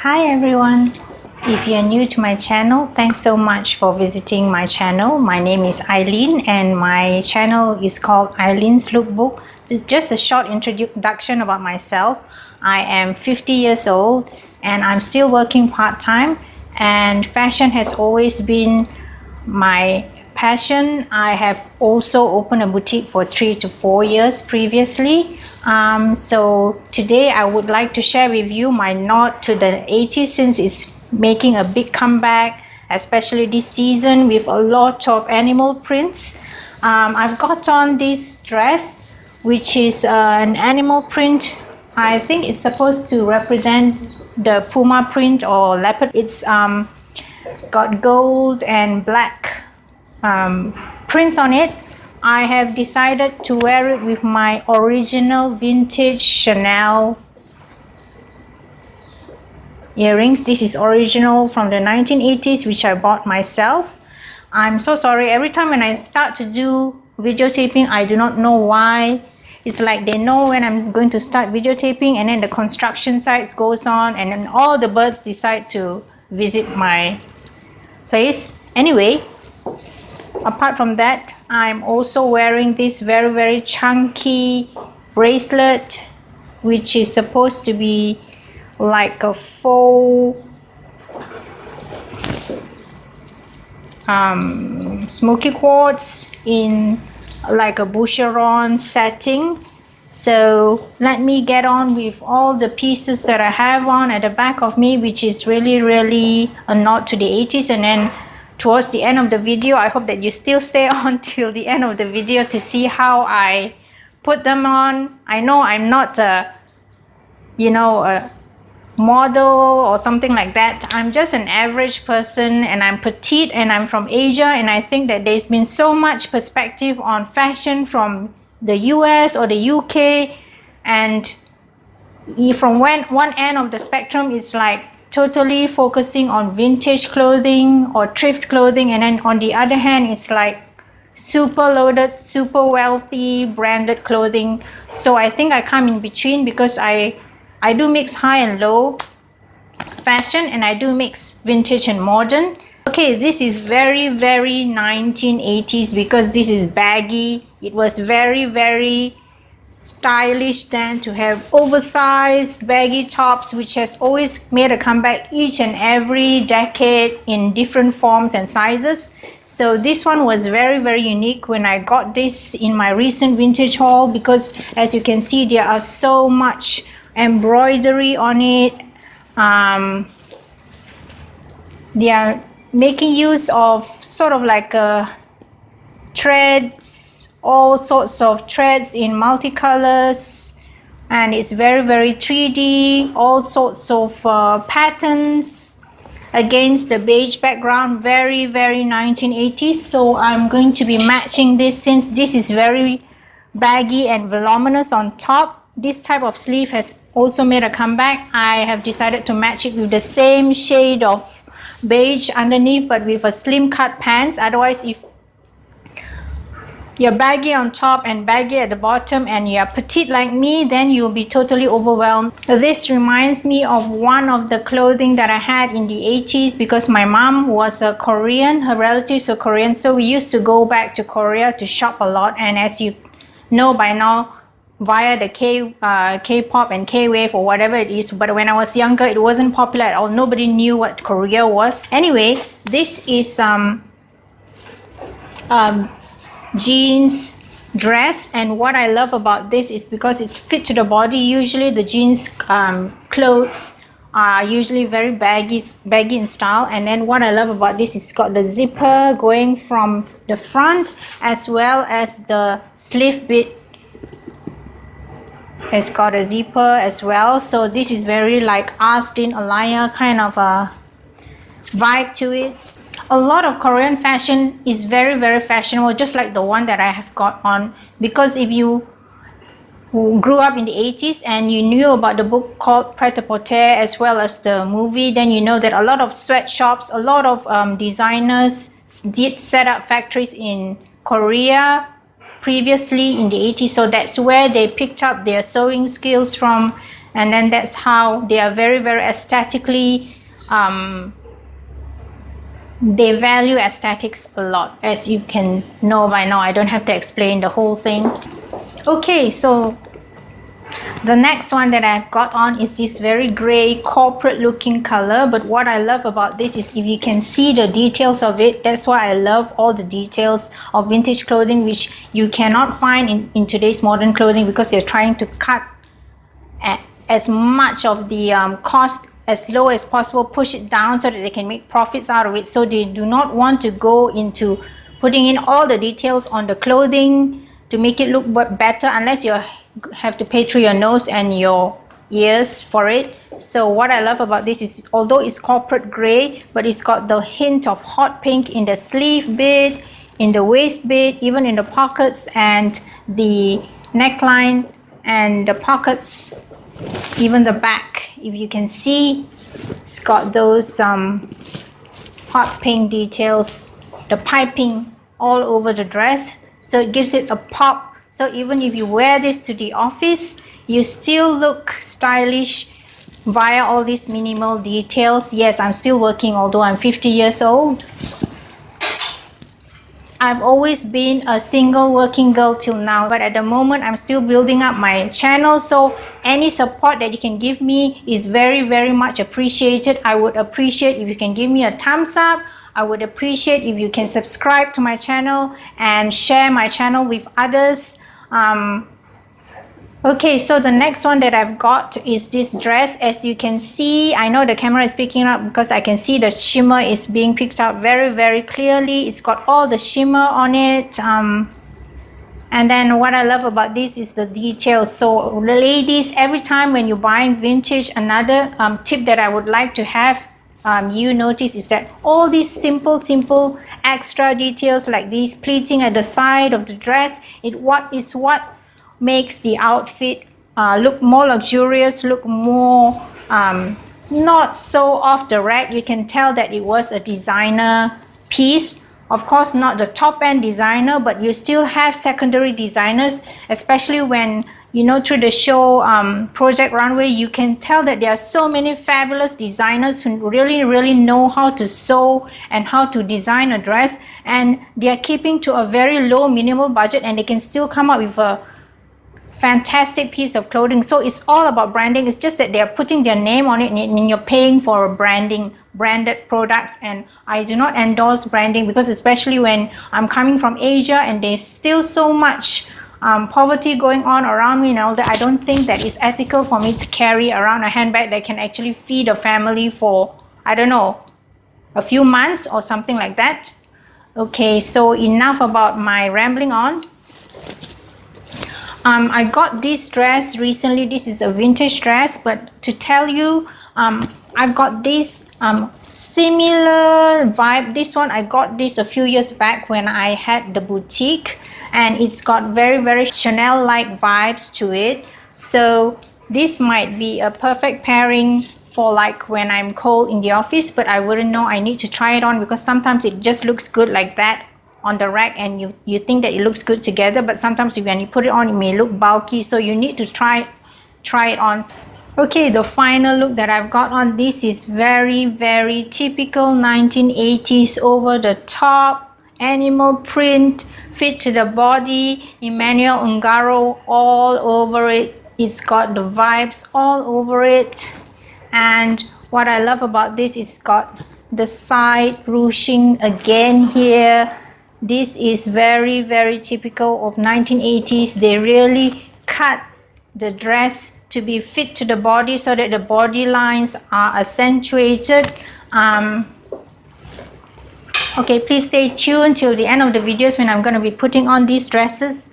Hi everyone! If you're new to my channel, thanks so much for visiting my channel. My name is Eileen and my channel is called Eileen's Lookbook. So just a short introduction about myself. I am 50 years old and I'm still working part-time, and fashion has always been my passion. I have also opened a boutique for 3 to 4 years previously. So today I would like to share with you my nod to the 80s, since it's making a big comeback, especially this season with a lot of animal prints. I've got on this dress which is an animal print. I think it's supposed to represent the puma print or leopard. It's got gold and black prints on it. I have decided to wear it with my original vintage Chanel earrings. This is original from the 1980s, which I bought myself. I'm so sorry, every time when I start to do videotaping, I do not know why. It's like they know when I'm going to start videotaping, and then the construction sites goes on, and then all the birds decide to visit my place. Anyway, apart from that, I'm also wearing this very chunky bracelet, which is supposed to be like a faux smoky quartz in like a boucheron setting. So let me get on with all the pieces that I have on at the back of me, which is really a nod to the 80s. And then towards the end of the video, I hope that you still stay on till the end of the video to see how I put them on. I know I'm not a model or something like that. I'm just an average person, and I'm petite, and I'm from Asia, and I think that there's been so much perspective on fashion from the US or the UK, and from one end of the spectrum, it's like totally focusing on vintage clothing or thrift clothing, and then on the other hand, it's like super loaded, super wealthy branded clothing. So I think I come in between, because I do mix high and low fashion, and I do mix vintage and modern. Okay, this is very 1980s because this is baggy. It was very stylish then to have oversized baggy tops, which has always made a comeback each and every decade in different forms and sizes. So this one was very unique when I got this in my recent vintage haul, because as you can see, there are so much embroidery on it. They are making use of sort of like threads, all sorts of threads in multicolors, and it's very 3D, all sorts of patterns against the beige background, very 1980s. So I'm going to be matching this, since this is very baggy and voluminous on top. This type of sleeve has also made a comeback. I have decided to match it with the same shade of beige underneath, but with a slim cut pants. Otherwise, if you're baggy on top and baggy at the bottom and you're petite like me, then you'll be totally overwhelmed. This reminds me of one of the clothing that I had in the 80s, because my mom was a Korean, her relatives are Korean, so we used to go back to Korea to shop a lot. And as you know by now, via the K-pop and K-wave or whatever it is, but when I was younger, it wasn't popular at all. Nobody knew what Korea was. Anyway, this is jeans dress, and what I love about this is because it's fit to the body. Usually the jeans clothes are usually very baggy in style, and then what I love about this is it's got the zipper going from the front, as well as the sleeve bit has got a zipper as well. So this is very like Astin Alaya kind of a vibe to it. A lot of Korean fashion is very fashionable, just like the one that I have got on, because if you grew up in the 80s and you knew about the book called Pret-a-Porter as well as the movie, then you know that a lot of sweatshops, a lot of designers did set up factories in Korea previously in the 80s. So that's where they picked up their sewing skills from, And then that's how they are very, very aesthetically, they value aesthetics a lot, as you can know by now. I don't have to explain the whole thing. Okay, so the next one that I've got on is this very gray corporate looking color, but what I love about this is if you can see the details of it. That's why I love all the details of vintage clothing, which you cannot find in today's modern clothing, because they're trying to cut as much of the cost as low as possible, push it down so that they can make profits out of it. So they do not want to go into putting in all the details on the clothing to make it look better, unless you have to pay through your nose and your ears for it. So what I love about this is, although it's corporate gray, but it's got the hint of hot pink in the sleeve bit, in the waist bit, even in the pockets and the neckline and the pockets, even the back. If you can see, it's got those hot pink details, the piping all over the dress, so it gives it a pop. So even if you wear this to the office, you still look stylish via all these minimal details. Yes, I'm still working, although I'm 50 years old. I've always been a single working girl till now, but at the moment I'm still building up my channel, so any support that you can give me is very, very much appreciated. I would appreciate if you can give me a thumbs up. I would appreciate if you can subscribe to my channel and share my channel with others. Okay, so the next one that I've got is this dress. As you can see, I know the camera is picking up because I can see the shimmer is being picked up very, very clearly. It's got all the shimmer on it. And then what I love about this is the details. So ladies, every time when you're buying vintage, another tip that I would like to have you notice is that all these simple extra details like these pleating at the side of the dress, it's what makes the outfit look more luxurious, look more not so off the rack. You can tell that it was a designer piece. Of course, not the top-end designer, but you still have secondary designers, especially when, you know, through the show Project Runway, you can tell that there are so many fabulous designers who really know how to sew and how to design a dress, and they are keeping to a very low minimal budget, and they can still come up with a fantastic piece of clothing. So it's all about branding. It's just that they are putting their name on it, and you're paying for a branded products. And I do not endorse branding, because especially when I'm coming from Asia and there's still so much poverty going on around me and all that, I don't think that it's ethical for me to carry around a handbag that can actually feed a family for, I don't know, a few months or something like that. Okay, so enough about my rambling on. I got this dress recently. This is a vintage dress, but to tell you, I've got this similar vibe. This one, I got this a few years back when I had the boutique, and it's got very Chanel-like vibes to it. So this might be a perfect pairing for like when I'm cold in the office, but I wouldn't know. I need to try it on, because sometimes it just looks good like that on the rack, and you think that it looks good together, but sometimes when you put it on, it may look bulky, so you need to try it on. Okay, the final look that I've got on, this is very typical 1980s over the top animal print, fit to the body, Emmanuel Ungaro all over it. It's got the vibes all over it. And what I love about this is got the side ruching again here. This is very typical of 1980s. They really cut the dress to be fit to the body so that the body lines are accentuated. Okay, please stay tuned till the end of the videos when I'm going to be putting on these dresses.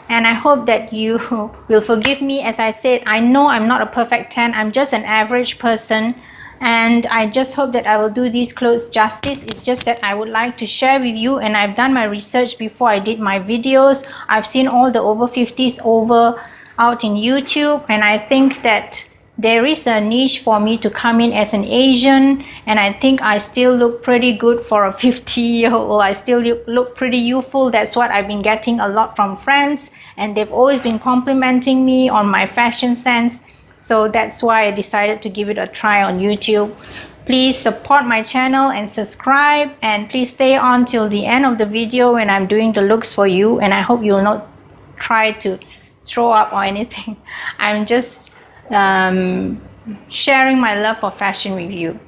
And I hope that you will forgive me. As I said, I know I'm not a perfect 10. I'm just an average person. And I just hope that I will do these clothes justice. It's just that I would like to share with you, and I've done my research before I did my videos. I've seen all the over 50s out in YouTube, and I think that there is a niche for me to come in as an Asian, and I think I still look pretty good for a 50-year-old. I still look pretty youthful. That's what I've been getting a lot from friends, and they've always been complimenting me on my fashion sense. So that's why I decided to give it a try on YouTube. Please support my channel and subscribe, and please stay on till the end of the video when I'm doing the looks for you. And I hope you'll not try to throw up or anything. I'm just sharing my love for fashion review.